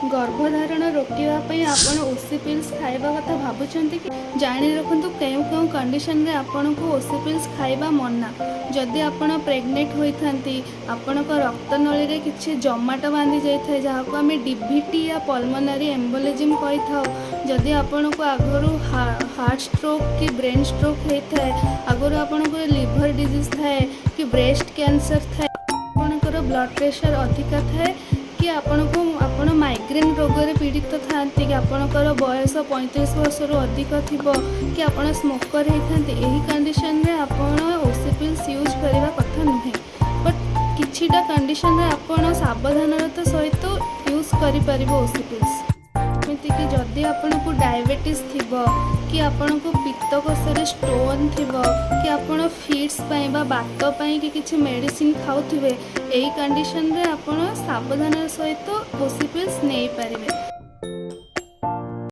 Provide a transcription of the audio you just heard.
गर्भधारण रोकवाई आपण ओसी पिल्स खाइबा कथा भावुंट कि जाणी रखु केउ केउ कंडीशन रे आपण को ओसी पिल्स खाइबा मना। जदि आपण प्रेग्नेंट होइथांती आपण को रक्त नली रे किछि जमाट बांधी जाइथाय जहाँ को आम डीवीटी या पल्मोनारी एम्बोलिज्म कहि थाउ। जदि आपण को आगरु हार्ट स्ट्रोक कि ब्रेन स्ट्रोक होता है, आगरु आपण को लिवर डिजीज थाए कि ब्रेस्ट कैंसर थाए, आपणकर ब्लड प्रेशर अधिका थाए कि आपण माइग्रेन रोग रे पीड़ित था कि आपणकर बयस 35 वर्ष अधिक थिबो कि आपण स्मोकर होइथांती, एही कंडीशन रे आपण ओसी पिल्स यूज करबा कथा नुहे। बट किछिटा कंडीशन रे आपण सावधानता सहित यूज करि परिबो ओसी पिल्स। एमती कि जदि आपण को डायबिटीज थिबो कि आपण को पित्तकोश स्टोन थिबो कि आपण फिट्स पई बा बात पई कि किछि मेडिसिन खाउथिबे, एही कंडीशन रे आपण सावधान सहित ओसी पिल्स नै पारिबे।